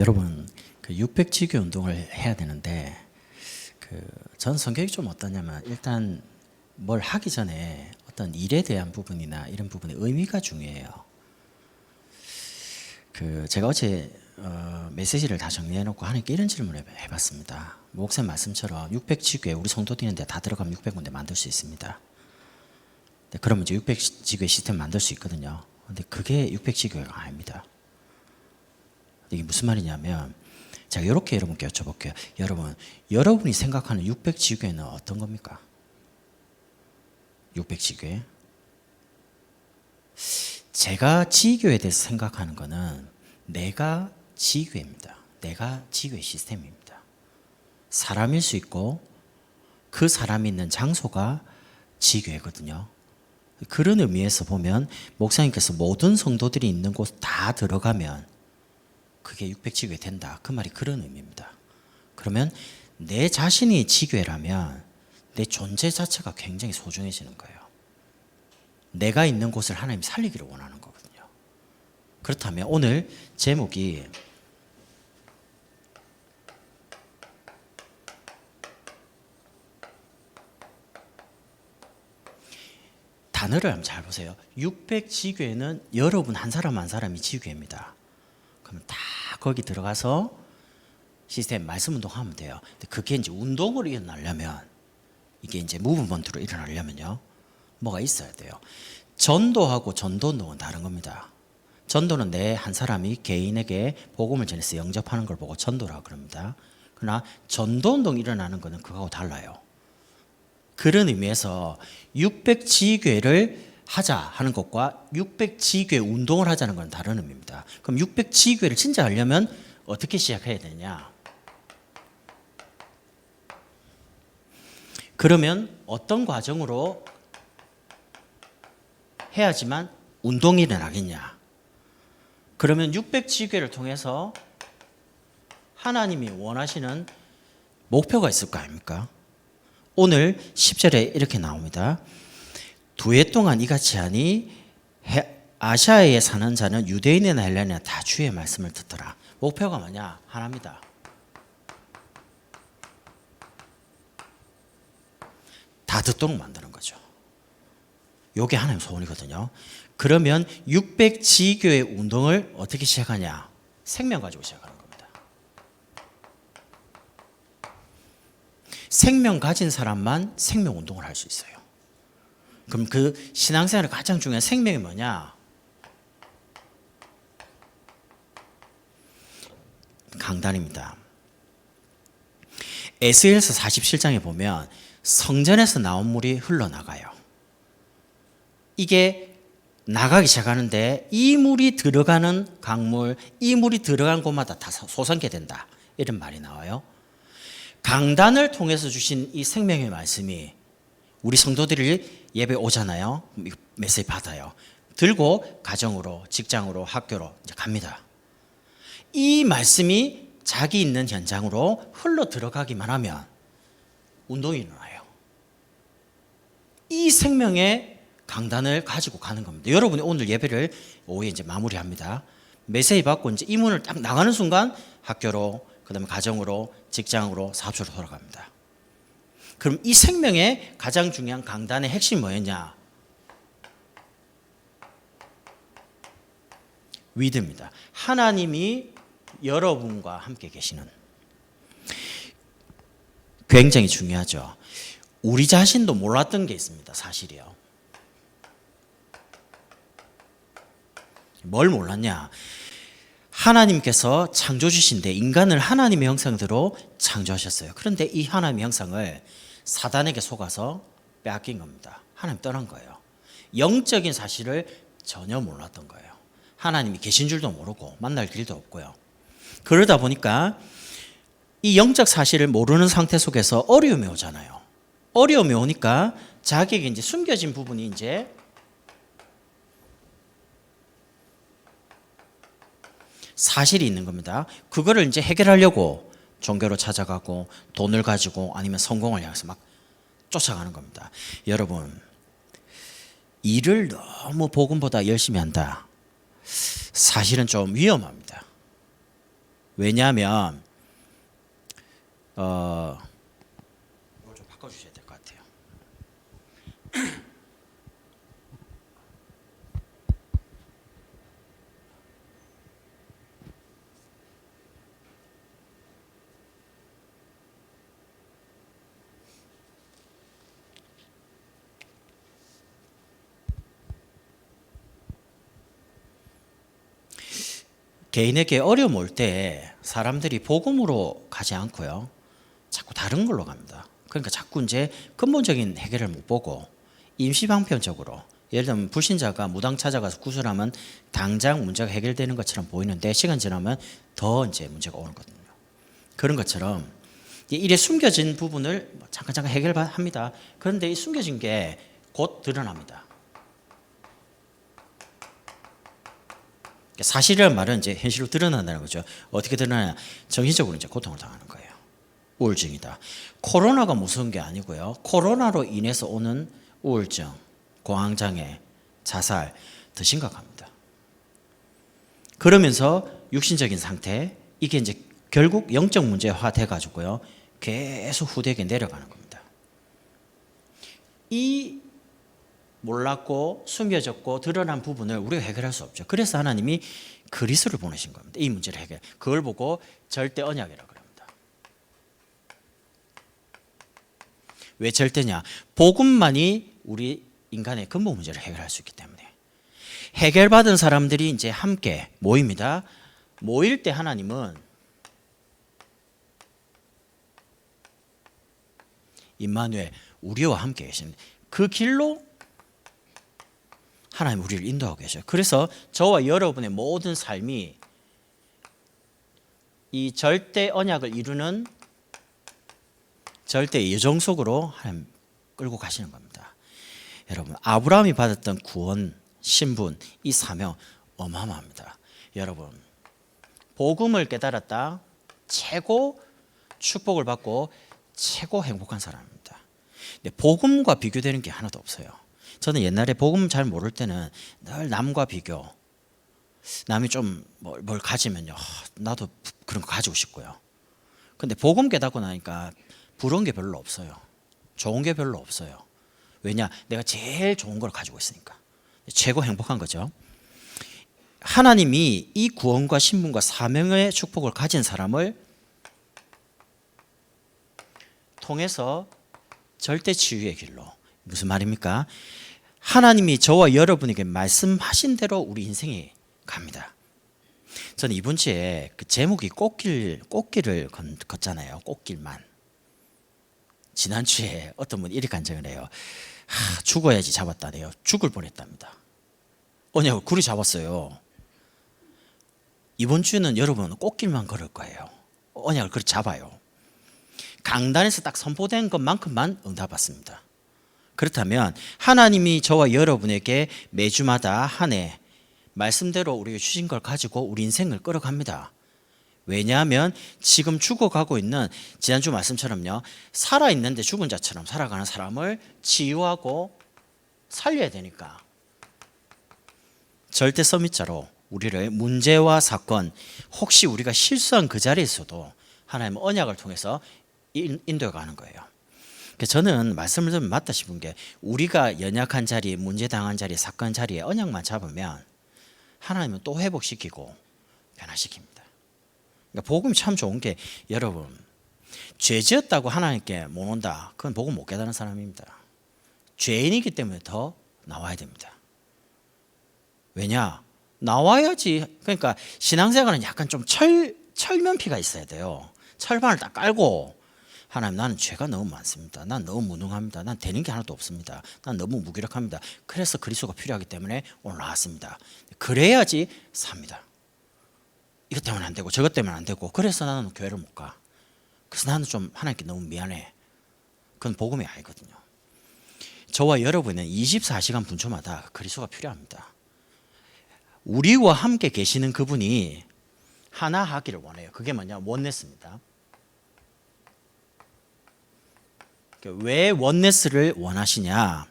여러분, 그 600지교 운동을 해야 되는데, 전 성격이 좀 어떠냐면, 일단 뭘 하기 전에 어떤 일에 대한 부분이나 이런 부분의 의미가 중요해요. 제가 어제 메시지를 다 정리해놓고 하나님께 이런 질문을 해봤습니다. 목사님 말씀처럼 600지교에 우리 성도들 있는데 다 들어가면 600군데 만들 수 있습니다. 그러면 이제 600지교의 시스템 만들 수 있거든요. 근데 그게 600지교가 아닙니다. 이게 무슨 말이냐면, 제가 이렇게 여러분께 여쭤볼게요. 여러분이 생각하는 600지교회는 어떤 겁니까? 600지교회? 제가 지교에 대해서 생각하는 거는 내가 지교회입니다. 내가 지교회 시스템입니다. 사람일 수 있고 그 사람이 있는 장소가 지교회거든요. 그런 의미에서 보면 목사님께서 모든 성도들이 있는 곳 다 들어가면 그게 600지교회 된다. 그 말이 그런 의미입니다. 그러면 내 자신이 지교회라면 내 존재 자체가 굉장히 소중해지는 거예요. 내가 있는 곳을 하나님이 살리기를 원하는 거거든요. 그렇다면 오늘 제목이 단어를 한번 잘 보세요. 600지교회는 여러분 한 사람 한 사람이 지교회입니다. 그럼 다 거기 들어가서 시스템 말씀 운동하면 돼요. 근데 그게 이제 운동으로 일어나려면, 이게 이제 무브먼트로 일어나려면요, 뭐가 있어야 돼요. 전도하고 전도 운동은 다른 겁니다. 전도는 내 한 사람이 개인에게 복음을 전해서 영접하는 걸 보고 전도라고 그럽니다. 그러나 전도 운동이 일어나는 거는 그거하고 달라요. 그런 의미에서 600지교회를 하자 하는 것과 600지교회 운동을 하자는 건 다른 의미입니다. 그럼 600지교회를 진짜 하려면 어떻게 시작해야 되냐? 그러면 어떤 과정으로 해야지만 운동이 일어나겠냐? 그러면 600지교회를 통해서 하나님이 원하시는 목표가 있을 거 아닙니까? 오늘 10절에 이렇게 나옵니다. 2해 동안 이같이 하니 아시아에 사는 자는 유대인이나 헬라인이나 다 주의 말씀을 듣더라. 목표가 뭐냐? 하나입니다. 다 듣도록 만드는 거죠. 이게 하나님의 소원이거든요. 그러면 600지교회 운동을 어떻게 시작하냐? 생명 가지고 시작하는 겁니다. 생명 가진 사람만 생명 운동을 할 수 있어요. 그럼 그 신앙생활의 가장 중요한 생명이 뭐냐? 강단입니다. 에스겔서 47장에 보면 성전에서 나온 물이 흘러나가요. 이게 나가기 시작하는데 이 물이 들어가는 강물, 이 물이 들어간 곳마다 다 솟아나게 된다. 이런 말이 나와요. 강단을 통해서 주신 이 생명의 말씀이 우리 성도들이 예배 오잖아요. 메시지 받아요. 들고 가정으로, 직장으로, 학교로 이제 갑니다. 이 말씀이 자기 있는 현장으로 흘러 들어가기만 하면 운동이 일어나요. 이 생명의 강단을 가지고 가는 겁니다. 여러분이 오늘 예배를 오후에 이제 마무리합니다. 메시지 받고 이제 이 문을 딱 나가는 순간 학교로, 그다음에 가정으로, 직장으로, 사업소로 돌아갑니다. 그럼 이 생명의 가장 중요한 강단의 핵심이 뭐였냐? 위드입니다. 하나님이 여러분과 함께 계시는. 굉장히 중요하죠. 우리 자신도 몰랐던 게 있습니다. 사실이요. 뭘 몰랐냐? 하나님께서 창조주신데 인간을 하나님의 형상대로 창조하셨어요. 그런데 이 하나님의 형상을 사단에게 속아서 빼앗긴 겁니다. 하나님 떠난 거예요. 영적인 사실을 전혀 몰랐던 거예요. 하나님이 계신 줄도 모르고 만날 길도 없고요. 그러다 보니까 이 영적 사실을 모르는 상태 속에서 어려움이 오잖아요. 어려움이 오니까 자기에게 이제 숨겨진 부분이 이제 사실이 있는 겁니다. 그거를 이제 해결하려고 종교로 찾아가고 돈을 가지고 아니면 성공을 향해서 막 쫓아가는 겁니다. 여러분, 일을 너무 복음보다 열심히 한다. 사실은 좀 위험합니다. 왜냐하면 이걸 좀 바꿔주셔야 될 것 같아요. 개인에게 어려움 올 때 사람들이 복음으로 가지 않고요, 자꾸 다른 걸로 갑니다. 그러니까 자꾸 이제 근본적인 해결을 못 보고 임시방편적으로, 예를 들면 불신자가 무당 찾아가서 구술하면 당장 문제가 해결되는 것처럼 보이는데 시간 지나면 더 이제 문제가 오는 거거든요. 그런 것처럼 이래 숨겨진 부분을 잠깐 해결합니다. 그런데 이 숨겨진 게 곧 드러납니다. 사실이라는 말은 이제 현실로 드러난다는 거죠. 어떻게 드러나냐? 정신적으로 이제 고통을 당하는 거예요. 우울증이다. 코로나가 무서운 게 아니고요, 코로나로 인해서 오는 우울증, 공황장애, 자살 더 심각합니다. 그러면서 육신적인 상태, 이게 이제 결국 영적 문제화 돼 가지고요, 계속 후대에게 내려가는 겁니다. 이 몰랐고 숨겨졌고 드러난 부분을 우리가 해결할 수 없죠. 그래서 하나님이 그리스도를 보내신 겁니다. 이 문제를 해결. 그걸 보고 절대 언약이라고 합니다. 왜 절대냐? 복음만이 우리 인간의 근본 문제를 해결할 수 있기 때문에. 해결받은 사람들이 이제 함께 모입니다. 모일 때 하나님은 임마누엘, 우리와 함께 계십니다. 그 길로 하나님 우리를 인도하고 계셔요. 그래서 저와 여러분의 모든 삶이 이 절대 언약을 이루는 절대 예정 속으로 하나님 끌고 가시는 겁니다. 여러분, 아브라함이 받았던 구원, 신분, 이 사명 어마어마합니다. 여러분, 복음을 깨달았다, 최고 축복을 받고 최고 행복한 사람입니다. 근데 복음과 비교되는 게 하나도 없어요. 저는 옛날에 복음 잘 모를 때는 늘 남과 비교, 남이 좀 뭘 가지면요, 나도 그런 거 가지고 싶고요. 근데 복음 깨닫고 나니까 부러운 게 별로 없어요. 좋은 게 별로 없어요. 왜냐? 내가 제일 좋은 걸 가지고 있으니까. 최고 행복한 거죠. 하나님이 이 구원과 신분과 사명의 축복을 가진 사람을 통해서 절대 치유의 길로, 무슨 말입니까? 하나님이 저와 여러분에게 말씀하신 대로 우리 인생이 갑니다. 저는 이번 주에 그 제목이 꽃길을 걷잖아요. 꽃길만. 지난주에 어떤 분이 이렇게 간증을 해요. 죽어야지 잡았다네요. 죽을 뻔했답니다. 언약을 굴이 잡았어요. 이번 주는 여러분 꽃길만 걸을 거예요. 언약을 그리 잡아요. 강단에서 딱 선포된 것만큼만 응답받습니다. 그렇다면 하나님이 저와 여러분에게 매주마다 한 해 말씀대로 우리에게 주신 걸 가지고 우리 인생을 끌어갑니다. 왜냐하면 지금 죽어가고 있는, 지난주 말씀처럼요, 살아있는데 죽은 자처럼 살아가는 사람을 치유하고 살려야 되니까 절대 서밋자로 우리를 문제와 사건, 혹시 우리가 실수한 그 자리에서도 하나님은 언약을 통해서 인도해 가는 거예요. 저는 말씀을 들으면 맞다 싶은 게, 우리가 연약한 자리, 문제 당한 자리, 사건 자리에 언약만 잡으면 하나님은 또 회복시키고 변화시킵니다. 그러니까 복음이 참 좋은 게, 여러분, 죄 지었다고 하나님께 못 온다, 그건 복음 못 깨달은 사람입니다. 죄인이기 때문에 더 나와야 됩니다. 왜냐? 나와야지. 그러니까 신앙생활은 약간 좀 철면피가 있어야 돼요. 철판을 딱 깔고, 하나님, 나는 죄가 너무 많습니다. 난 너무 무능합니다. 난 되는 게 하나도 없습니다. 난 너무 무기력합니다. 그래서 그리스도가 필요하기 때문에 오늘 나왔습니다. 그래야지 삽니다. 이것 때문에 안 되고 저것 때문에 안 되고, 그래서 나는 교회를 못 가. 그래서 나는 좀 하나님께 너무 미안해. 그건 복음이 아니거든요. 저와 여러분은 24시간 분초마다 그리스도가 필요합니다. 우리와 함께 계시는 그분이 하나 하기를 원해요. 그게 뭐냐? 원네스입니다. 왜 원네스를 원하시냐?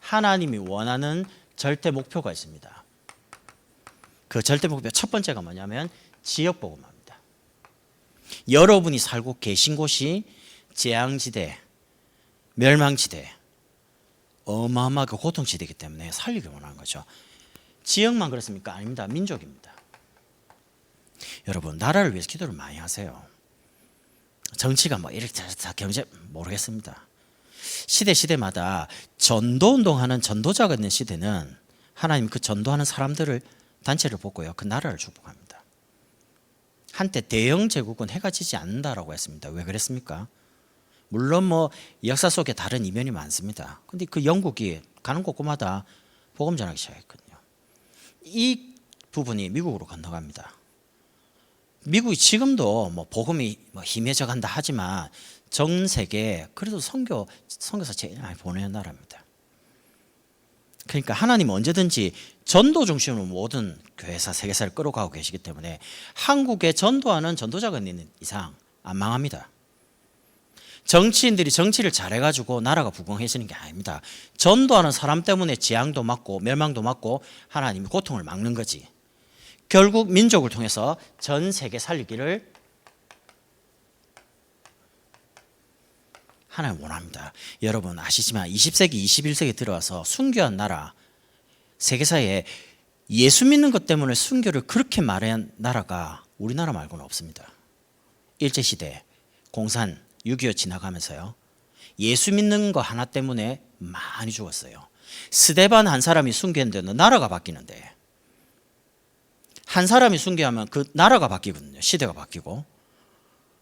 하나님이 원하는 절대 목표가 있습니다. 그 절대 목표 첫 번째가 뭐냐면 지역복음화입니다. 여러분이 살고 계신 곳이 재앙지대, 멸망지대, 어마어마하게 고통지대이기 때문에 살리기 원하는 거죠. 지역만 그렇습니까? 아닙니다. 민족입니다. 여러분, 나라를 위해서 기도를 많이 하세요. 정치가 뭐 이렇게 다 경제 모르겠습니다. 시대마다 전도운동하는 전도자가 있는 시대는 하나님 그 전도하는 사람들을 단체를 보고요, 그 나라를 축복합니다. 한때 대영 제국은 해가 지지 않는다라고 했습니다. 왜 그랬습니까? 물론 뭐 역사 속에 다른 이면이 많습니다. 근데 그 영국이 가는 곳곳마다 복음 전하기 시작했거든요. 이 부분이 미국으로 건너갑니다. 미국이 지금도 뭐 복음이 뭐 희미해져 간다 하지만 전 세계 그래도 선교사 제일 많이 보내는 나라입니다. 그러니까 하나님은 언제든지 전도 중심으로 모든 교회사, 세계사를 끌어가고 계시기 때문에 한국에 전도하는 전도자가 있는 이상 안 망합니다. 정치인들이 정치를 잘해가지고 나라가 부흥해지는 게 아닙니다. 전도하는 사람 때문에 재앙도 막고 멸망도 막고 하나님이 고통을 막는 거지. 결국 민족을 통해서 전 세계 살리기를 하나님 원합니다. 여러분 아시지만 20세기, 21세기 들어와서 순교한 나라, 세계사에 예수 믿는 것 때문에 순교를 그렇게 말한 나라가 우리나라 말고는 없습니다. 일제시대, 공산, 6.25 지나가면서요, 예수 믿는 거 하나 때문에 많이 죽었어요. 스데반 한 사람이 순교했는데 나라가 바뀌는데, 한 사람이 순교하면 그 나라가 바뀌거든요. 시대가 바뀌고.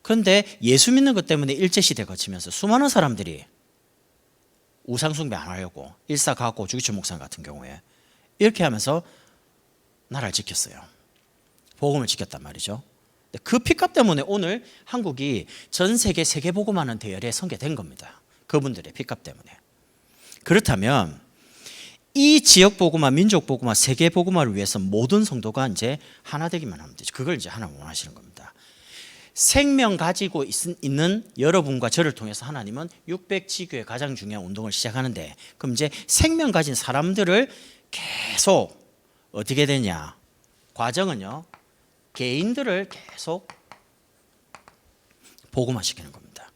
그런데 예수 믿는 것 때문에 일제시대 거치면서 수많은 사람들이 우상숭배 안 하려고 일사가고 주기철 목사 같은 경우에 이렇게 하면서 나라를 지켰어요. 복음을 지켰단 말이죠. 그 피값 때문에 오늘 한국이 전 세계 세계복음하는 대열에 서게 된 겁니다. 그분들의 피값 때문에. 그렇다면 이 지역 복음화, 민족 복음화, 세계 복음화를 위해서 모든 성도가 이제 하나 되기만 하면 되죠. 그걸 이제 하나님 원하시는 겁니다. 생명 가지고 있는 여러분과 저를 통해서 하나님은 600지교의 가장 중요한 운동을 시작하는데, 그럼 이제 생명 가진 사람들을 계속 어떻게 되냐? 과정은요, 개인들을 계속 복음화시키는 겁니다.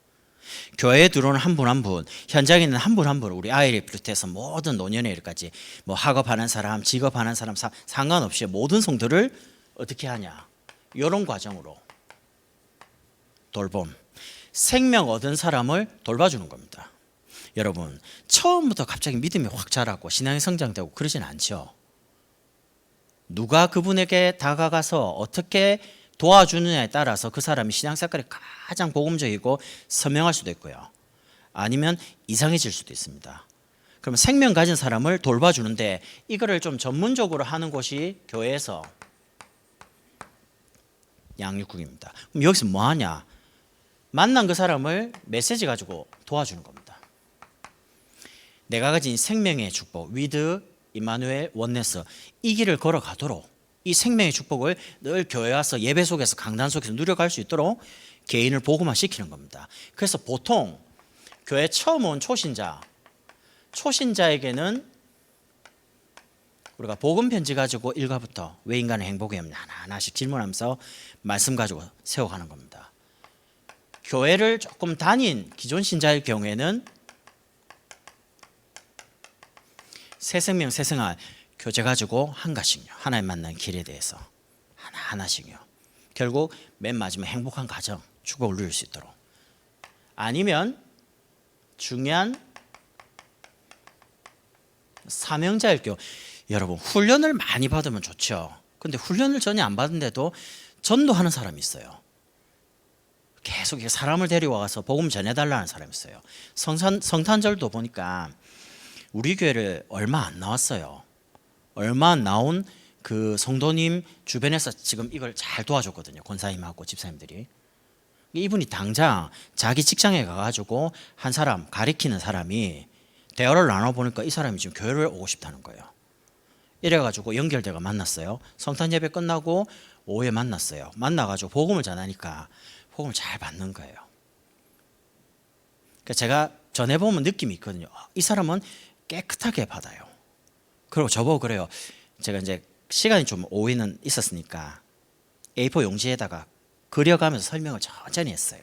교회에 들어오는 한 분 한 분, 현장에 있는 한 분 한 분, 우리 아이를 비롯해서 모든 노년의일까지 뭐 학업하는 사람, 직업하는 사람 상관없이 모든 성도를 어떻게 하냐? 이런 과정으로 돌봄, 생명 얻은 사람을 돌봐주는 겁니다. 여러분, 처음부터 갑자기 믿음이 확 자라고 신앙이 성장되고 그러진 않죠. 누가 그분에게 다가가서 어떻게 도와주느냐에 따라서 그 사람이 신앙생활이 가장 복음적이고 선명할 수도 있고요, 아니면 이상해질 수도 있습니다. 그러면 생명 가진 사람을 돌봐주는데 이거를 좀 전문적으로 하는 곳이 교회에서 양육국입니다. 그럼 여기서 뭐 하냐? 만난 그 사람을 메시지 가지고 도와주는 겁니다. 내가 가진 생명의 축복, 위드 이마누엘 원네스, 이 길을 걸어가도록, 이 생명의 축복을 늘 교회 와서 예배 속에서 강단 속에서 누려갈 수 있도록 개인을 복음화시키는 겁니다. 그래서 보통 교회 처음 온 초신자에게는 우리가 복음 편지 가지고 1과부터 왜 인간의 행복이 없냐 하나하나씩 질문하면서 말씀 가지고 세워가는 겁니다. 교회를 조금 다닌 기존 신자의 경우에는 새 생명, 새 생활 교제 가지고 한 가지씩요, 하나님 만난 길에 대해서 하나하나씩요. 결국 맨 마지막 행복한 가정, 축복을 누릴 수 있도록. 아니면 중요한 사명자일 경우, 여러분 훈련을 많이 받으면 좋죠. 근데 훈련을 전혀 안 받은데도 전도하는 사람이 있어요. 계속 사람을 데려와서 복음 전해달라는 사람이 있어요. 성탄절도 보니까 우리 교회를 얼마 안 나왔어요. 얼마 안 나온 그 성도님 주변에서 지금 이걸 잘 도와줬거든요. 권사님하고 집사님들이. 이분이 당장 자기 직장에 가가지고 한 사람 가리키는 사람이 대화를 나눠보니까 이 사람이 지금 교회를 오고 싶다는 거예요. 이래가지고 연결돼가 만났어요. 성탄 예배 끝나고 오후에 만났어요. 만나가지고 복음을 전하니까 복음을 잘 받는 거예요. 그러니까 제가 전해보면 느낌이 있거든요. 이 사람은 깨끗하게 받아요. 그리고 저보고 그래요. 제가 이제 시간이 좀 오해는 있었으니까 A4 용지에다가 그려가면서 설명을 천천히 했어요.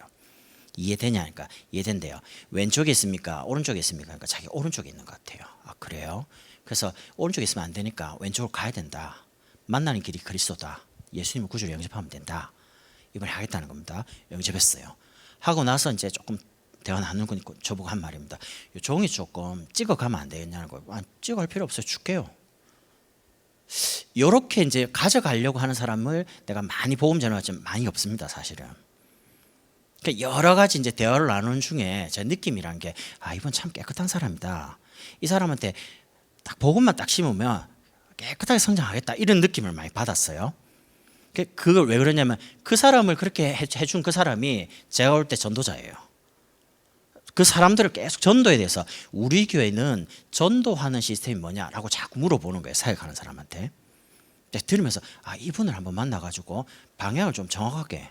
이해되냐니까 이해된대요. 왼쪽에 있습니까? 오른쪽에 있습니까? 그러니까 자기 오른쪽에 있는 것 같아요. 아 그래요? 그래서 오른쪽에 있으면 안 되니까 왼쪽으로 가야 된다. 만나는 길이 그리스도다. 예수님을 구주로 영접하면 된다. 이걸 하겠다는 겁니다. 영접했어요. 하고 나서 이제 조금 대화 나누는 거니까 저보고 한 말입니다. 이 종이 조금 찍어가면 안 되겠냐는 거예요. 아, 찍어갈 필요 없어요. 줄게요. 요렇게 이제 가져가려고 하는 사람을 내가 많이 복음 전해왔지만 많이 없습니다. 사실은. 그러니까 여러 가지 이제 대화를 나누는 중에 제 느낌이란 게 아, 이분 참 깨끗한 사람이다. 이 사람한테 딱 복음만 딱 심으면 깨끗하게 성장하겠다. 이런 느낌을 많이 받았어요. 그걸 왜 그러냐면 그 사람을 그렇게 해준 그 사람이 제가 볼 때 전도자예요. 그 사람들을 계속 전도에 대해서 우리 교회는 전도하는 시스템이 뭐냐라고 자꾸 물어보는 거예요. 사역하는 사람한테. 들으면서 아, 이분을 한번 만나가지고 방향을 좀 정확하게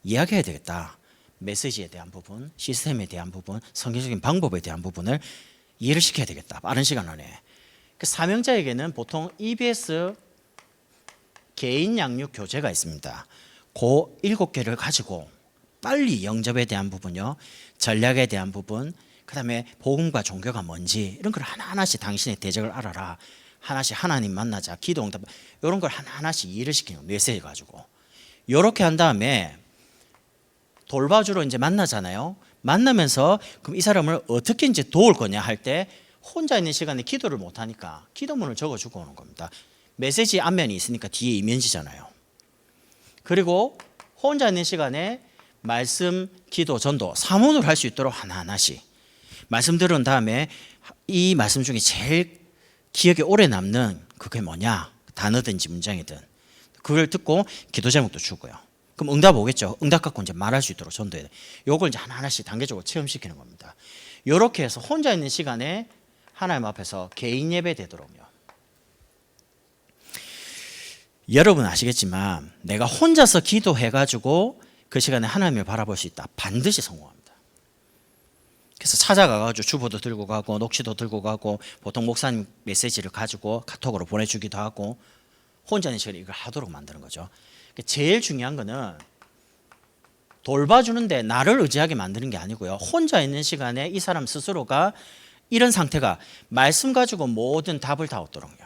이야기해야 되겠다. 메시지에 대한 부분, 시스템에 대한 부분, 성경적인 방법에 대한 부분을 이해를 시켜야 되겠다. 빠른 시간 안에. 그 사명자에게는 보통 EBS 개인 양육 교재가 있습니다. 그 7개를 가지고 빨리 영접에 대한 부분요, 전략에 대한 부분, 그 다음에 복음과 종교가 뭔지 이런 걸 하나하나씩 당신의 대적을 알아라. 하나씩 하나님 만나자, 기도 응답 이런 걸 하나하나씩 이해를 시키는 메시지 가지고 이렇게 한 다음에 돌봐주러 이제 만나잖아요. 만나면서 그럼 이 사람을 어떻게 이제 도울 거냐 할 때 혼자 있는 시간에 기도를 못 하니까 기도문을 적어주고 오는 겁니다. 메시지 앞면이 있으니까 뒤에 이면지잖아요. 그리고 혼자 있는 시간에 말씀, 기도, 전도, 사문을 할 수 있도록 하나하나씩 말씀 들은 다음에 이 말씀 중에 제일 기억에 오래 남는 그게 뭐냐, 단어든지 문장이든 그걸 듣고 기도 제목도 주고요. 그럼 응답 오겠죠. 응답 갖고 이제 말할 수 있도록 전도해야 돼. 요걸 이제 하나하나씩 단계적으로 체험시키는 겁니다. 요렇게 해서 혼자 있는 시간에 하나님 앞에서 개인 예배 되도록요. 여러분 아시겠지만 내가 혼자서 기도해가지고 그 시간에 하나님을 바라볼 수 있다. 반드시 성공합니다. 그래서 찾아가가지고 주보도 들고 가고 녹취도 들고 가고 보통 목사님 메시지를 가지고 카톡으로 보내주기도 하고 혼자 있는 시간에 이걸 하도록 만드는 거죠. 제일 중요한 거는 돌봐주는데 나를 의지하게 만드는 게 아니고요. 혼자 있는 시간에 이 사람 스스로가 이런 상태가 말씀 가지고 모든 답을 다 얻도록요.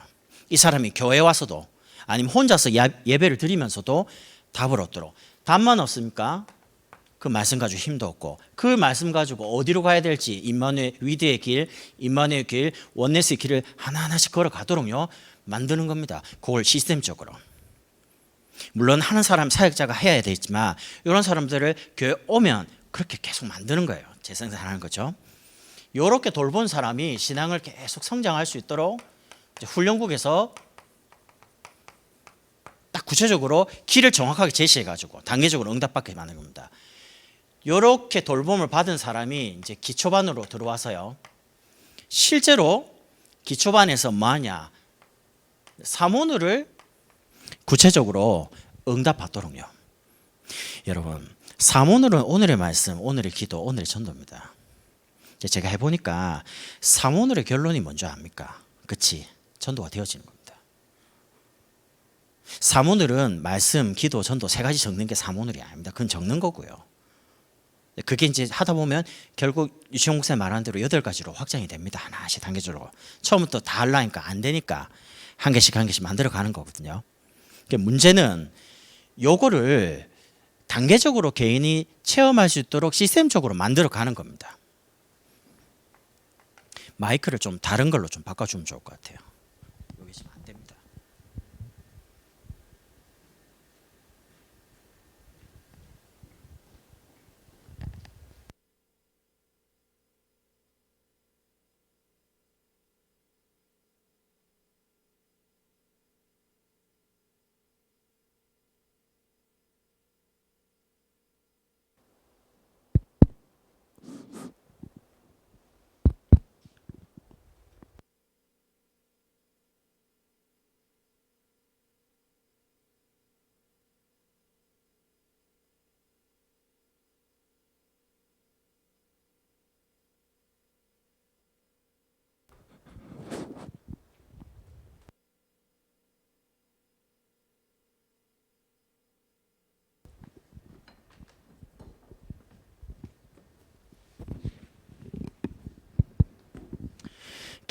이 사람이 교회 와서도 아니면 혼자서 예배를 드리면서도 답을 얻도록. 답만 없습니까? 그 말씀 가지고 힘도 없고 그 말씀 가지고 어디로 가야 될지 임마누엘 위드의 길, 임마누엘 길, 원네스의 길을 하나하나씩 걸어가도록요 만드는 겁니다. 그걸 시스템적으로. 물론 하는 사람 사역자가 해야 되지만 이런 사람들을 교회 오면 그렇게 계속 만드는 거예요. 재생산하는 거죠. 이렇게 돌본 사람이 신앙을 계속 성장할 수 있도록 훈련국에서 딱 구체적으로 길을 정확하게 제시해가지고 단계적으로 응답받게 만든 겁니다. 이렇게 돌봄을 받은 사람이 이제 기초반으로 들어와서요. 실제로 기초반에서 뭐하냐? 사모누를 구체적으로 응답받도록요. 여러분, 사모누는 오늘의 말씀, 오늘의 기도, 오늘의 전도입니다. 제가 해보니까 사모누의 결론이 뭔지 압니까? 그치? 전도가 되어지는 겁니다. 사모누는 말씀, 기도, 전도 세 가지 적는 게 사모누이 아닙니다. 그건 적는 거고요. 그게 이제 하다 보면 결국 유치용 목사님 말한 대로 8가지로 확장이 됩니다. 하나씩 단계적으로. 처음부터 다 하려니까 안 되니까 한 개씩 만들어 가는 거거든요. 문제는 요거를 단계적으로 개인이 체험할 수 있도록 시스템적으로 만들어 가는 겁니다. 마이크를 좀 다른 걸로 좀 바꿔주면 좋을 것 같아요. 여기 지금 안 됩니다.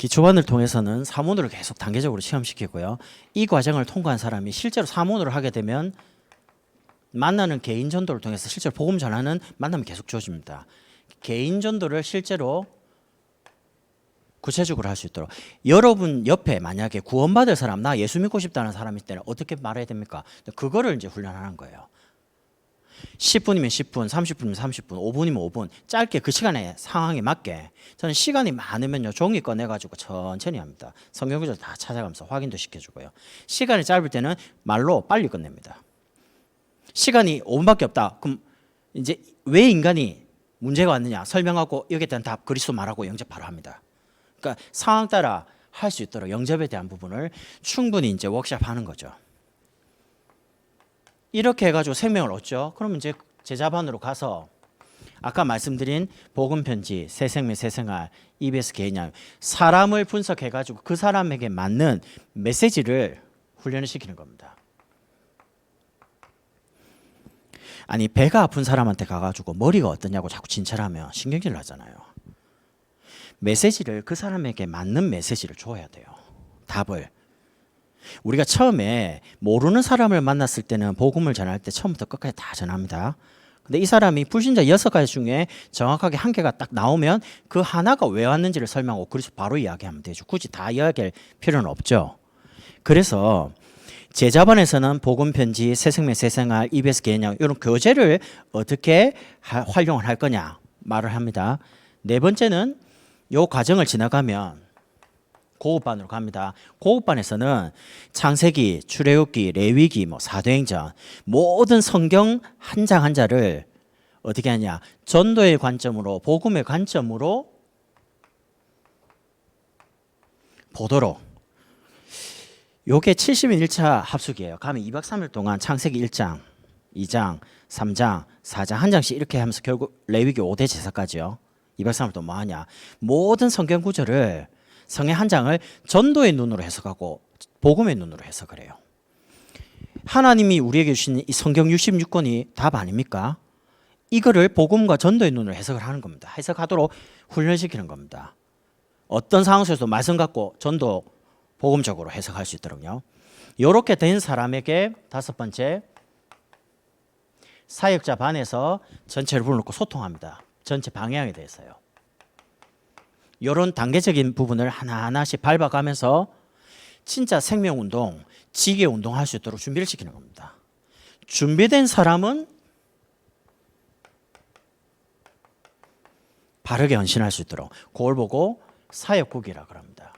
기초반을 통해서는 사문으로 계속 단계적으로 시험시키고요. 이 과정을 통과한 사람이 실제로 사문으로 하게 되면 만나는 개인 전도를 통해서 실제로 복음 전하는 만남이 계속 주어집니다. 개인 전도를 실제로 구체적으로 할 수 있도록 여러분 옆에 만약에 구원받을 사람, 나 예수 믿고 싶다는 사람이 있을 때는 어떻게 말해야 됩니까? 그거를 이제 훈련하는 거예요. 10분이면 10분, 30분이면 30분, 5분이면 5분 짧게 그 시간에 상황에 맞게 저는 시간이 많으면요 종이 꺼내가지고 천천히 합니다. 성경 구절 다 찾아가면서 확인도 시켜주고요. 시간이 짧을 때는 말로 빨리 끝냅니다. 시간이 5분밖에 없다. 그럼 이제 왜 인간이 문제가 왔느냐 설명하고 여기에 대한 답 그리스도 말하고 영접 바로 합니다. 그러니까 상황 따라 할 수 있도록 영접에 대한 부분을 충분히 이제 워크숍하는 거죠. 이렇게 해가지고 생명을 얻죠. 그러면 이제 제자반으로 가서 아까 말씀드린 복음 편지, 새 생명, 새 생활, EBS 개인양 사람을 분석해가지고 그 사람에게 맞는 메시지를 훈련을 시키는 겁니다. 아니 배가 아픈 사람한테 가가지고 머리가 어떠냐고 자꾸 진찰하면 신경질 나잖아요. 메시지를 그 사람에게 맞는 메시지를 줘야 돼요. 답을. 우리가 처음에 모르는 사람을 만났을 때는 복음을 전할 때 처음부터 끝까지 다 전합니다. 근데 이 사람이 불신자 6가지 중에 정확하게 한 개가 딱 나오면 그 하나가 왜 왔는지를 설명하고 그래서 바로 이야기하면 되죠. 굳이 다 이야기할 필요는 없죠. 그래서 제자반에서는 복음 편지, 새 생명, 새 생활, EBS 개인양 이런 교재를 어떻게 활용을 할 거냐 말을 합니다. 네 번째는 이 과정을 지나가면 고급반으로 갑니다. 고급반에서는 창세기, 출애굽기, 레위기, 사도행전 모든 성경 한 장 한 장을 어떻게 하냐 전도의 관점으로 복음의 관점으로 보도록 요게 70인 1차 합숙이에요. 가면 2박 3일 동안 창세기 1장, 2장, 3장, 4장 한 장씩 이렇게 하면서 결국 레위기 5대 제사까지요. 2박 3일 동안 뭐 하냐 모든 성경 구절을 성의 한 장을 전도의 눈으로 해석하고 복음의 눈으로 해석을 해요. 하나님이 우리에게 주신 이 성경 66권이 답 아닙니까? 이거를 복음과 전도의 눈으로 해석을 하는 겁니다. 해석하도록 훈련시키는 겁니다. 어떤 상황 속에서도 말씀 갖고 전도 복음적으로 해석할 수 있도록요. 이렇게 된 사람에게 다섯 번째 사역자 반에서 전체를 불러놓고 소통합니다. 전체 방향에 대해서요. 이런 단계적인 부분을 하나하나씩 밟아가면서 진짜 생명운동, 지계운동 할 수 있도록 준비를 시키는 겁니다. 준비된 사람은 바르게 헌신할 수 있도록 그걸 보고 사역국이라고 합니다.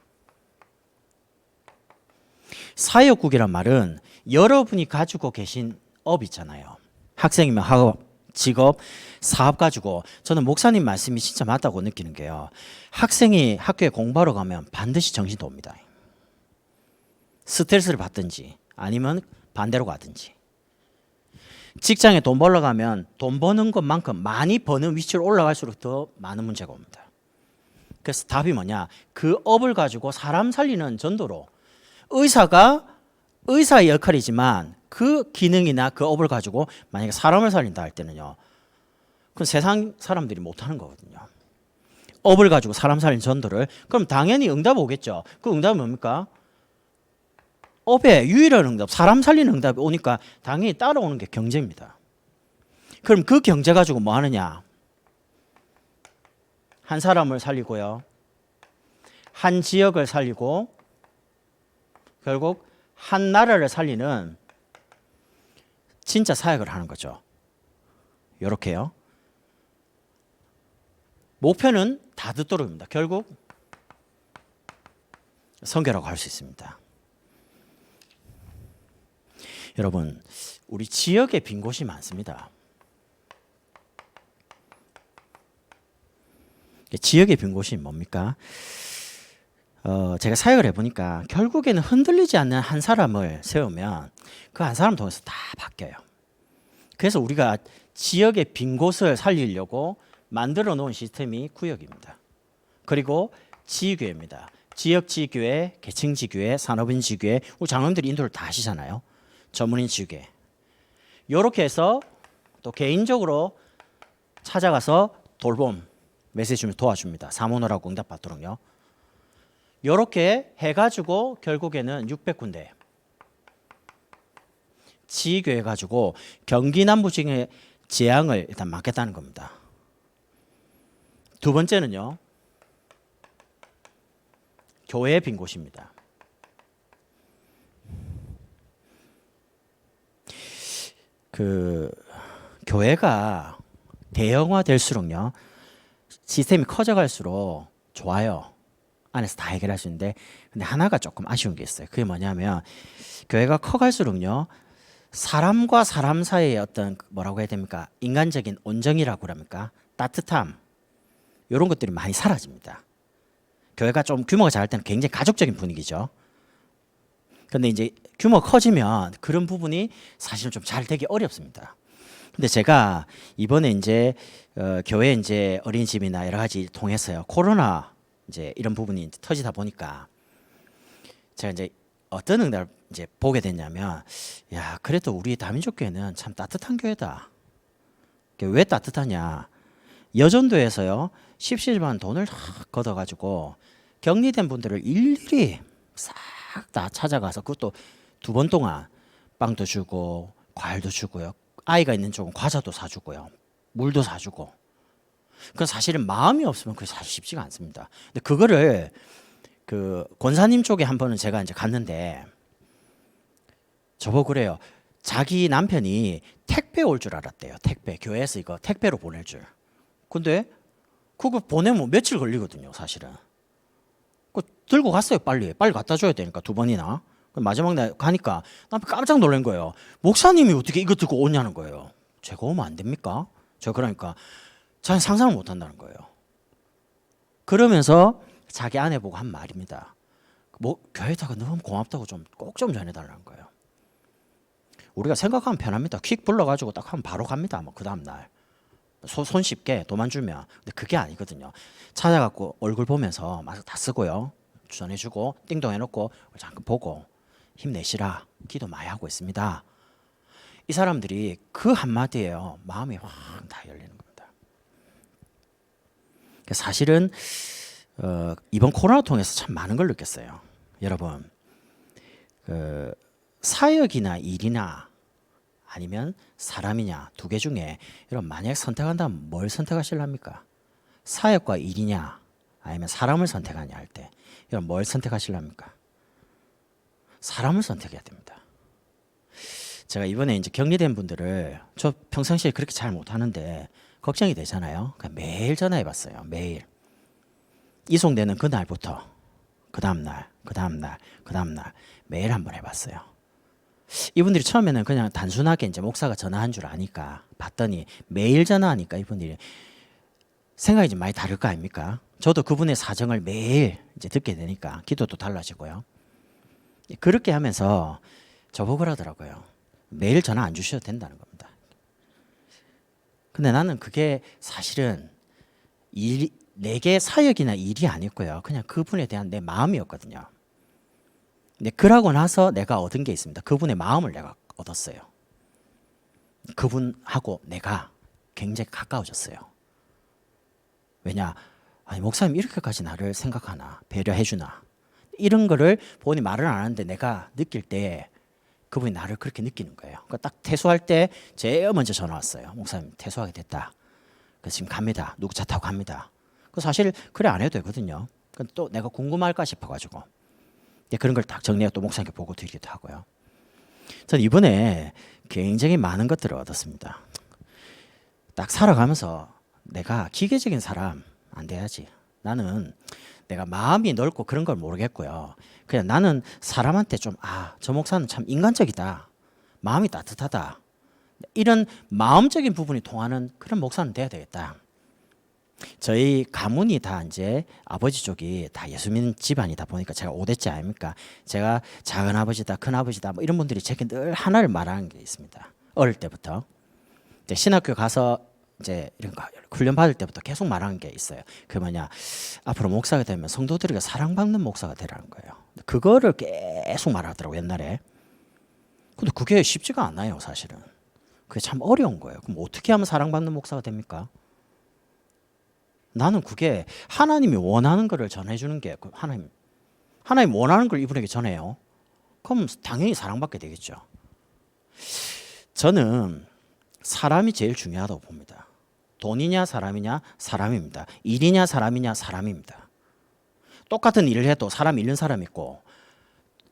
사역국이란 말은 여러분이 가지고 계신 업 있잖아요. 학생이면 학업, 직업, 사업 가지고 저는 목사님 말씀이 진짜 맞다고 느끼는 게요. 학생이 학교에 공부하러 가면 반드시 정신도 옵니다. 스트레스를 받든지 아니면 반대로 가든지. 직장에 돈 벌러 가면 돈 버는 것만큼 많이 버는 위치로 올라갈수록 더 많은 문제가 옵니다. 그래서 답이 뭐냐? 그 업을 가지고 사람 살리는 전도로 의사가 의사의 역할이지만 그 기능이나 그 업을 가지고 만약에 사람을 살린다 할 때는요. 그건 세상 사람들이 못하는 거거든요. 업을 가지고 사람 살린 전도를 그럼 당연히 응답 오겠죠. 그 응답은 뭡니까? 업에 유일한 응답, 사람 살리는 응답이 오니까 당연히 따라오는 게 경제입니다. 그럼 그 경제 가지고 뭐 하느냐? 한 사람을 살리고요. 한 지역을 살리고 결국 한 나라를 살리는 진짜 사역을 하는 거죠. 이렇게요. 목표는 다 듣도록입니다. 결국 선교라고 할 수 있습니다. 여러분, 우리 지역에 빈 곳이 많습니다. 지역에 빈 곳이 뭡니까? 제가 사역을 해보니까 결국에는 흔들리지 않는 한 사람을 세우면 그 한 사람 통해서 다 바뀌어요. 그래서 우리가 지역의 빈 곳을 살리려고 만들어 놓은 시스템이 구역입니다. 그리고 지교회입니다. 지역 지교회, 계층 지교회, 산업인 지교회, 우리 장로님들이 인도를 다 하시잖아요. 전문인 지교회. 이렇게 해서 또 개인적으로 찾아가서 돌봄 메시지 주면 도와줍니다. 사모노라고 응답받도록요. 요렇게 해가지고 결국에는 600군데 지교해가지고 경기 남부지역의 재앙을 일단 막겠다는 겁니다. 두 번째는요, 교회 빈 곳입니다. 그 교회가 대형화될수록요, 시스템이 커져갈수록 좋아요. 안에서 다 해결할 수 있는데, 근데 하나가 조금 아쉬운 게 있어요. 그게 뭐냐면 교회가 커갈수록요, 사람과 사람 사이의 어떤 뭐라고 해야 됩니까? 인간적인 온정이라고 그럽니까? 따뜻함, 이런 것들이 많이 사라집니다. 교회가 좀 규모가 작을 때는 굉장히 가족적인 분위기죠. 근데 이제 규모가 커지면 그런 부분이 사실은 좀 잘 되기 어렵습니다. 근데 제가 이번에 이제 교회 이제 어린이집이나 여러 가지 통해서요, 코로나 이제 이런 부분이 이제 터지다 보니까 제가 이제 어떤 응답을 이제 보게 됐냐면, 야, 그래도 우리 다민족교회는 참 따뜻한 교회다. 왜 따뜻하냐? 여전도에서요, 십시일반 돈을 걷어가지고 격리된 분들을 일일이 싹 다 찾아가서, 그것도 2번 동안 빵도 주고 과일도 주고요, 아이가 있는 쪽은 과자도 사주고요, 물도 사주고. 그건 사실은 마음이 없으면 그게 사실 쉽지가 않습니다. 근데 그거를 그 권사님 쪽에 한 번은 제가 이제 갔는데 저보고 그래요. 자기 남편이 택배 올 줄 알았대요. 택배, 교회에서 이거 택배로 보낼 줄. 근데 그거 보내면 며칠 걸리거든요, 사실은. 그 들고 갔어요. 빨리 갖다 줘야 되니까 2번이나. 마지막 날 가니까 남편 깜짝 놀란 거예요. 목사님이 어떻게 이거 들고 오냐는 거예요. 제가 오면 안 됩니까? 제가 그러니까 잘 상상을 못 한다는 거예요. 그러면서 자기 아내 보고 한 말입니다. 뭐 교회에다가 너무 고맙다고 좀 꼭 좀 전해달라는 거예요. 우리가 생각하면 편합니다. 퀵 불러가지고 딱 하면 바로 갑니다. 뭐 그 다음 날 손쉽게 돈만 주면. 근데 그게 아니거든요. 찾아갖고 얼굴 보면서 마스크 다 쓰고요, 전해주고 띵동 해놓고 잠깐 보고 힘내시라, 기도 많이 하고 있습니다. 이 사람들이 그 한마디에요, 마음이 확 다 열리는 겁니다. 사실은 이번 코로나 통해서 참 많은 걸 느꼈어요. 여러분, 사역이나 일이나 아니면 사람이냐, 2개 중에 여러분 만약 선택한다면 뭘 선택하실랍니까? 사역과 일이냐 아니면 사람을 선택하냐 할 때 여러분 뭘 선택하실랍니까? 사람을 선택해야 됩니다. 제가 이번에 이제 격리된 분들을, 저 평상시에 그렇게 잘 못하는데 걱정이 되잖아요. 그러니까 매일 전화해봤어요. 매일. 이송되는 그 날부터 그 다음날 매일 한번 해봤어요. 이분들이 처음에는 그냥 단순하게 이제 목사가 전화한 줄 아니까 봤더니 매일 전화하니까 이분들이 생각이 좀 많이 다를 거 아닙니까? 저도 그분의 사정을 매일 이제 듣게 되니까 기도도 달라지고요. 그렇게 하면서 저보고 그러더라고요. 매일 전화 안 주셔도 된다는 겁니다. 근데 나는 그게 사실은 내게 사역이나 일이 아니고요, 그냥 그분에 대한 내 마음이었거든요. 근데 그러고 나서 내가 얻은 게 있습니다. 그분의 마음을 내가 얻었어요. 그분하고 내가 굉장히 가까워졌어요. 왜냐? 아니, 목사님 이렇게까지 나를 생각하나, 배려해 주나, 이런 거를 본인이 말을 안 하는데 내가 느낄 때 그분이 나를 그렇게 느끼는 거예요. 그러니까 딱 퇴소할 때 제일 먼저 전화 왔어요. 목사님 퇴소하게 됐다. 그래서 지금 갑니다. 누구 차 타고 갑니다. 그 사실 그래 안 해도 되거든요. 또 내가 궁금할까 싶어가지고 그런 걸 딱 정리해서 또 목사님께 보고 드리기도 하고요. 저는 이번에 굉장히 많은 것들을 얻었습니다. 딱 살아가면서 내가 기계적인 사람 안 돼야지. 나는 내가 마음이 넓고 그런 걸 모르겠고요. 그냥 나는 사람한테 좀, 저 목사는 참 인간적이다, 마음이 따뜻하다, 이런 마음적인 부분이 통하는 그런 목사는 돼야 되겠다. 저희 가문이 다 이제 아버지 쪽이 다 예수 믿는 집안이다 보니까 제가 5대째 아닙니까? 제가 작은 아버지다, 큰 아버지다, 뭐 이런 분들이 제게 늘 하나를 말하는 게 있습니다. 어릴 때부터 이제 신학교 가서 이제 이런 거 훈련 받을 때부터 계속 말하는 게 있어요. 그 뭐냐, 앞으로 목사가 되면 성도들에게 사랑받는 목사가 되라는 거예요. 그거를 계속 말하더라고 옛날에. 근데 그게 쉽지가 않아요, 사실은. 그게 참 어려운 거예요. 그럼 어떻게 하면 사랑받는 목사가 됩니까? 나는 그게 하나님이 원하는 거를 전해주는 게 하나님 하나님 원하는 걸 이분에게 전해요. 그럼 당연히 사랑받게 되겠죠. 저는 사람이 제일 중요하다고 봅니다. 돈이냐 사람이냐 사람입니다. 일이냐 사람이냐 사람입니다. 똑같은 일을 해도 사람 잃는 사람 있고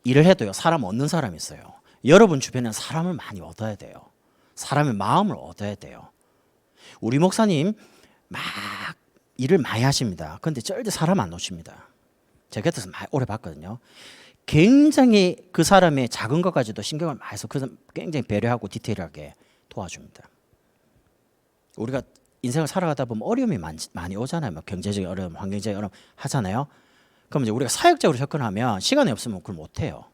일을 해도요 사람 얻는 사람이 있어요. 여러분 주변에 사람을 많이 얻어야 돼요. 사람의 마음을 얻어야 돼요. 우리 목사님 막 일을 많이 하십니다. 그런데 절대 사람 안 놓칩니다. 제가 곁에서 많이 오래 봤거든요. 굉장히 그 사람의 작은 것까지도 신경을 많이 써서 그 사람 굉장히 배려하고 디테일하게 도와줍니다. 우리가 인생을 살아가다 보면 어려움이 많이 오잖아요. 뭐 경제적인 어려움, 환경적인 어려움 하잖아요. 그럼 이제 우리가 사역적으로 접근하면 시간이 없으면 그걸 못해요.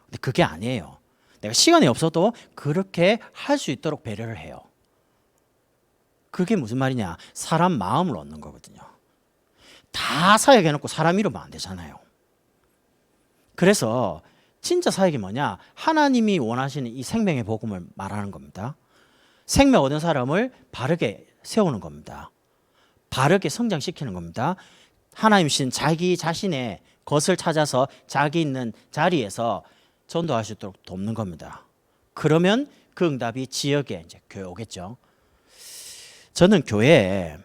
근데 그게 아니에요. 내가 시간이 없어도 그렇게 할 수 있도록 배려를 해요. 그게 무슨 말이냐? 사람 마음을 얻는 거거든요. 다 사역해놓고 사람 잃으면 안 되잖아요. 그래서 진짜 사역이 뭐냐? 하나님이 원하시는 이 생명의 복음을 말하는 겁니다. 생명 얻은 사람을 바르게 세우는 겁니다. 바르게 성장시키는 겁니다. 하나님 신 자기 자신의 것을 찾아서 자기 있는 자리에서 전도할 수 있도록 돕는 겁니다. 그러면 그 응답이 지역에 이제 교회 오겠죠. 저는 교회에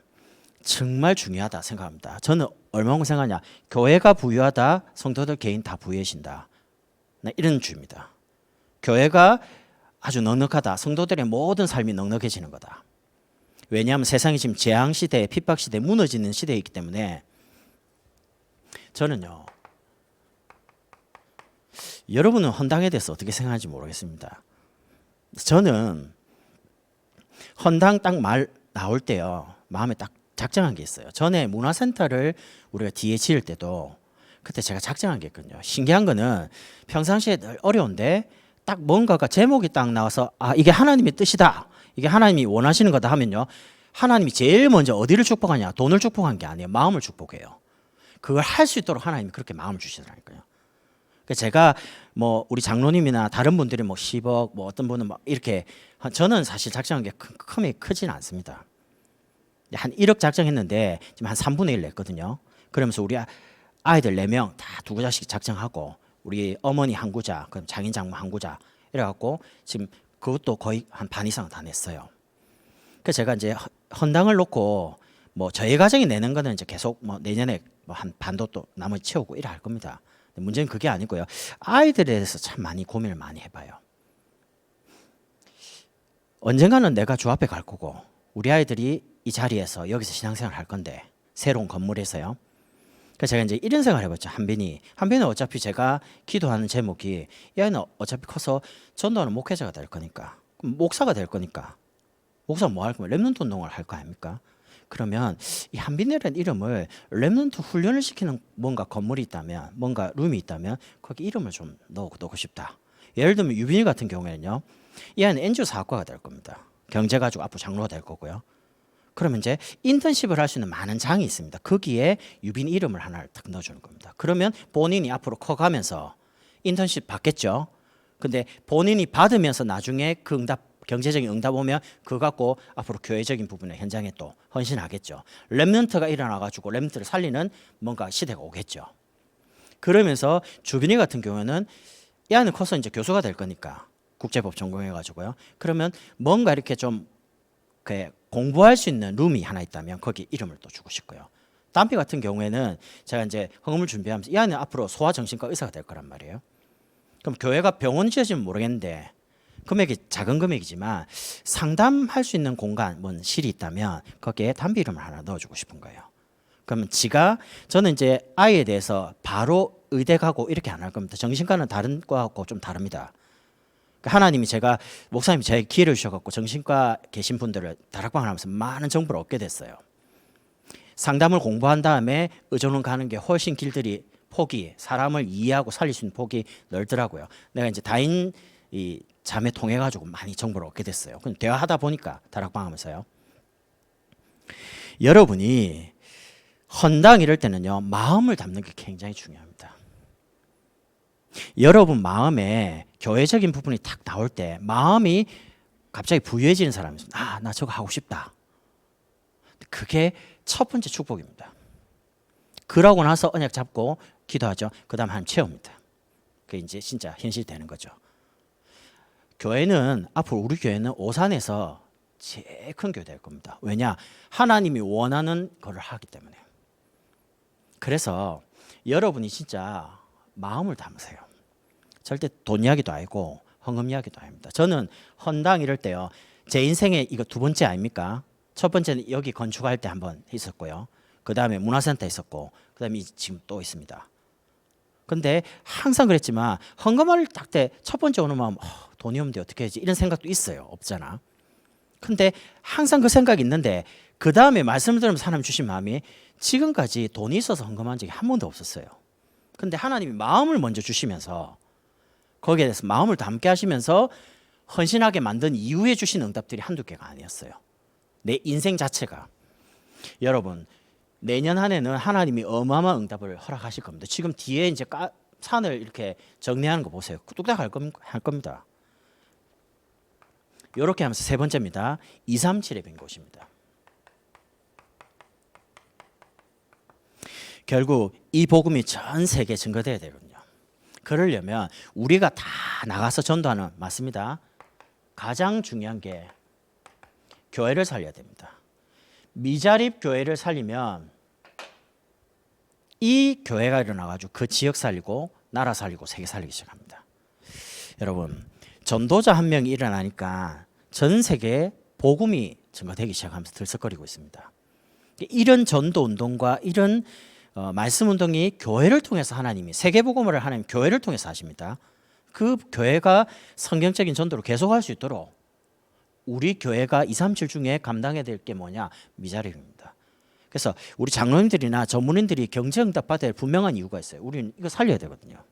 정말 중요하다 생각합니다. 저는 얼마나 생각하냐? 교회가 부유하다, 성도들 개인 다 부유해진다. 이런 주입니다. 교회가 아주 넉넉하다, 성도들의 모든 삶이 넉넉해지는 거다. 왜냐하면 세상이 지금 재앙시대, 핍박시대, 무너지는 시대에 있기 때문에 저는요, 여러분은 헌당에 대해서 어떻게 생각하는지 모르겠습니다. 저는 헌당 딱 말 나올 때요, 마음에 딱 작정한 게 있어요. 전에 문화센터를 우리가 뒤에 지을 때도 그때 제가 작정한 게 있거든요. 신기한 거는 평상시에 늘 어려운데 딱 뭔가가 제목이 딱 나와서 아, 이게 하나님의 뜻이다, 이게 하나님이 원하시는 거다 하면요, 하나님이 제일 먼저 어디를 축복하냐? 돈을 축복한 게 아니에요. 마음을 축복해요. 그걸 할 수 있도록 하나님이 그렇게 마음을 주시더라고요. 그러니까 제가 뭐 우리 장로님이나 다른 분들이 뭐 10억, 뭐 어떤 분은 막 이렇게, 저는 사실 작정한 게 크진 않습니다. 한 1억 작정했는데 지금 한 3분의 1 냈거든요. 그러면서 우리 아이들 4명 다 두 구자씩 작정하고 우리 어머니 한 구자, 그럼 장인 장모 한 구자 이래갖고 지금 그것도 거의 한 반 이상 다 냈어요. 그래서 제가 이제 헌당을 놓고 뭐 저희 가정이 내는 거는 이제 계속 뭐 내년에 뭐 한 반도 또 나머지 채우고 이래 할 겁니다. 문제는 그게 아니고요. 아이들에 대해서 참 많이 고민을 많이 해봐요. 언젠가는 내가 주 앞에 갈 거고 우리 아이들이 이 자리에서 여기서 신앙생활 할 건데 새로운 건물에서요. 그래서 제가 이제 이런 생각을 해봤죠. 한빈은 어차피 제가 기도하는 제목이 이 아이는 어차피 커서 전도하는 목회자가 될 거니까, 목사가 될 거니까, 목사가 뭐 할 거면 렘넌트 운동을 할 거 아닙니까? 그러면 이 한빈이라는 이름을 렘넌트 훈련을 시키는 뭔가 건물이 있다면, 뭔가 룸이 있다면 거기 이름을 좀 넣고 싶다. 예를 들면 유빈이 같은 경우에는요, 이 아이는 NGO 사학과가 될 겁니다. 경제 가지고 앞으로 장로가 될 거고요. 그러면 이제 인턴십을 할 수 있는 많은 장이 있습니다. 거기에 유빈 이름을 하나를 딱 넣어주는 겁니다. 그러면 본인이 앞으로 커가면서 인턴십 받겠죠. 근데 본인이 받으면서 나중에 그 응답, 경제적인 응답 오면 그거 갖고 앞으로 교회적인 부분에 현장에 또 헌신하겠죠. 렘넌트가 일어나가지고 렘넌트를 살리는 뭔가 시대가 오겠죠. 그러면서 주빈이 같은 경우는 이 아이는 커서 이제 교수가 될 거니까 국제법 전공해가지고요. 그러면 뭔가 이렇게 좀 공부할 수 있는 룸이 하나 있다면 거기 이름을 또 주고 싶고요. 땀비 같은 경우에는 제가 이제 헌금을 준비하면서 이 아이는 앞으로 소아정신과 의사가 될 거란 말이에요. 그럼 교회가 병원 지어지면 모르겠는데 금액이 작은 금액이지만 상담할 수 있는 공간, 뭔 실이 있다면 거기에 담비 이름을 하나 넣어주고 싶은 거예요. 그러면 저는 이제 아이에 대해서 바로 의대 가고 이렇게 안 할 겁니다. 정신과는 다른 과하고 좀 다릅니다. 하나님이 목사님이 저에게 기회를 주셔갖고 정신과 계신 분들을 다락방을 하면서 많은 정보를 얻게 됐어요. 상담을 공부한 다음에 의존은 가는 게 훨씬 길들이 폭이, 사람을 이해하고 살릴 수 있는 폭이 넓더라고요. 내가 이제 다인 이 자매 통해 가지고 많이 정보를 얻게 됐어요. 그럼 대화하다 보니까 다락방 하면서요. 여러분이 헌당 이럴 때는요, 마음을 담는 게 굉장히 중요합니다. 여러분 마음에 교회적인 부분이 탁 나올 때 마음이 갑자기 부유해지는 사람이 있습니다. 아, 나 저거 하고 싶다. 그게 첫 번째 축복입니다. 그러고 나서 언약 잡고 기도하죠. 그다음 하나님 채웁니다. 그게 이제 진짜 현실이 되는 거죠. 교회는 앞으로 우리 교회는 오산에서 제일 큰 교회 될 겁니다. 왜냐? 하나님이 원하는 것을 하기 때문에. 그래서 여러분이 진짜 마음을 담으세요. 절대 돈 이야기도 아니고 헌금 이야기도 아닙니다. 저는 헌당 이럴 때요. 제 인생에 이거 두 번째 아닙니까? 첫 번째는 여기 건축할 때 한번 있었고요. 그 다음에 문화센터 있었고, 그 다음에 지금 또 있습니다. 근데 항상 그랬지만 헌금을 딱 때 첫 번째 오는 마음, 돈이 없는데 어떻게 해야지 이런 생각도 있어요. 없잖아. 근데 항상 그 생각이 있는데 그 다음에 말씀을 들으면서 하나님 주신 마음이 지금까지 돈이 있어서 헌금한 적이 한 번도 없었어요. 근데 하나님이 마음을 먼저 주시면서 거기에 대해서 마음을 담게 하시면서 헌신하게 만든 이후에 주신 응답들이 한두 개가 아니었어요. 내 인생 자체가. 여러분 내년 한 해는 하나님이 어마어마한 응답을 허락하실 겁니다. 지금 뒤에 이제 산을 이렇게 정리하는 거 보세요. 뚝딱 할 겁니다. 이렇게 하면서 세 번째입니다. 237의 빈곳입니다. 결국 이 복음이 전 세계에 증거돼야 되거든요. 그러려면 우리가 다 나가서 전도하는, 맞습니다. 가장 중요한 게 교회를 살려야 됩니다. 미자립 교회를 살리면 이 교회가 일어나가지고 그 지역 살리고 나라 살리고 세계 살리기 시작합니다. 여러분 전도자 한 명이 일어나니까 전 세계에 복음이 증가되기 시작하면서 들썩거리고 있습니다. 이런 전도 운동과 이런 말씀 운동이 교회를 통해서 하나님이, 세계 복음을 하나님 교회를 통해서 하십니다. 그 교회가 성경적인 전도를 계속할 수 있도록 우리 교회가 237 중에 감당해야 될 게 뭐냐? 미자립입니다. 그래서 우리 장로님들이나 전문인들이 경제응답 받아야 할 분명한 이유가 있어요. 우리는 이거 살려야 되거든요.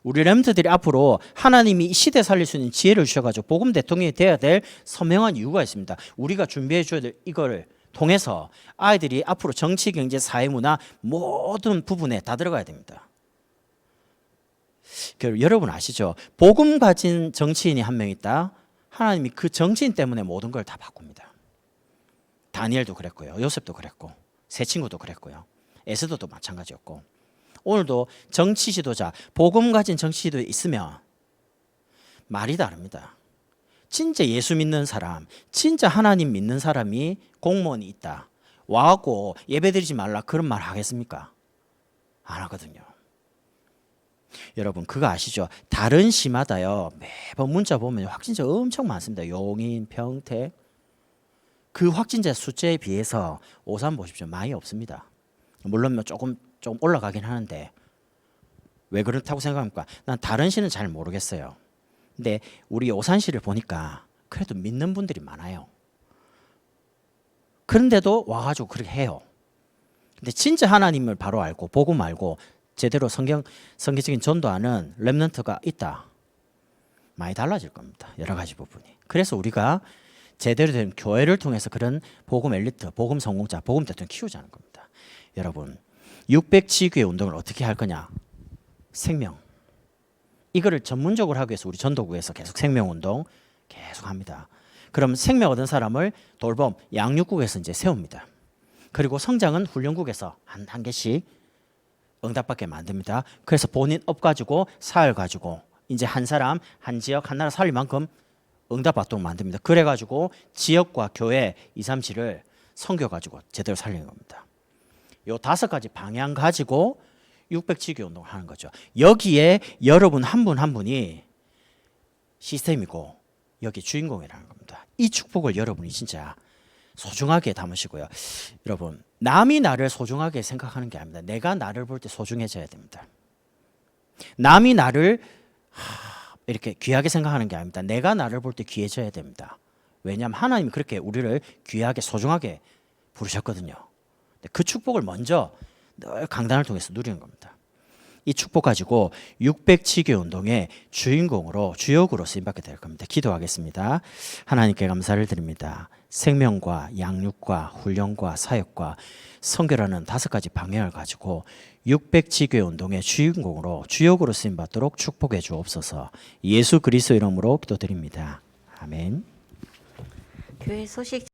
우리 렘트들이 앞으로 하나님이 이 시대 살릴 수 있는 지혜를 주셔가지고 복음 대통령이 돼야 될 선명한 이유가 있습니다. 우리가 준비해 줘야 될 이거를 통해서 아이들이 앞으로 정치, 경제, 사회, 문화 모든 부분에 다 들어가야 됩니다. 여러분 아시죠? 복음 가진 정치인이 한 명 있다. 하나님이 그 정치인 때문에 모든 걸 다 바꿉니다. 다니엘도 그랬고요. 요셉도 그랬고, 세 친구도 그랬고요. 에스더도 마찬가지였고, 오늘도 정치 지도자, 복음 가진 정치 지도에 있으면 말이 다릅니다. 진짜 예수 믿는 사람, 진짜 하나님 믿는 사람이 공무원이 있다. 와갖고 예배드리지 말라 그런 말 하겠습니까? 안 하거든요. 여러분 그거 아시죠? 다른 시마다요 매번 문자 보면 확진자 엄청 많습니다. 용인, 평택. 그 확진자 숫자에 비해서 오산 보십시오. 많이 없습니다. 물론 뭐 조금 올라가긴 하는데 왜 그렇다고 생각합니까? 난 다른 시는 잘 모르겠어요. 근데 우리 오산시를 보니까 그래도 믿는 분들이 많아요. 그런데도 와가지고 그렇게 해요. 근데 진짜 하나님을 바로 알고 복음 알고 제대로 성경적인 전도하는 렘넌트가 있다. 많이 달라질 겁니다. 여러 가지 부분이. 그래서 우리가 제대로 된 교회를 통해서 그런 복음 엘리트, 복음 성공자, 복음 대통령 키우자는 겁니다. 여러분 600지교회 운동을 어떻게 할 거냐? 생명. 이거를 전문적으로 하기 위해서 우리 전도구에서 계속 생명운동 계속 합니다. 그럼 생명 얻은 사람을 돌봄, 양육국에서 이제 세웁니다. 그리고 성장은 훈련국에서 한 개씩 응답받게 만듭니다. 그래서 본인 업 가지고 사활 가지고 이제 한 사람, 한 지역, 한 나라 살릴 만큼 응답받도록 만듭니다. 그래가지고 지역과 교회 237을 선교 가지고 제대로 살리는 겁니다. 요 5가지 방향 가지고 600지교 운동을 하는 거죠. 여기에 여러분 한 분 한 분이 시스템이고 여기 주인공이라는 겁니다. 이 축복을 여러분이 진짜 소중하게 담으시고요. 여러분 남이 나를 소중하게 생각하는 게 아닙니다. 내가 나를 볼 때 소중해져야 됩니다. 남이 나를 이렇게 귀하게 생각하는 게 아닙니다. 내가 나를 볼 때 귀해져야 됩니다. 왜냐하면 하나님이 그렇게 우리를 귀하게 소중하게 부르셨거든요. 그 축복을 먼저 늘 강단을 통해서 누리는 겁니다. 이 축복 가지고 600지교 운동의 주인공으로 주역으로 쓰임받게 될 겁니다. 기도하겠습니다. 하나님께 감사를 드립니다. 생명과 양육과 훈련과 사역과 선교라는 5가지 방향을 가지고 600지교 운동의 주인공으로 주역으로 쓰임받도록 축복해 주옵소서. 예수 그리스도 이름으로 기도드립니다. 아멘. 교회 소식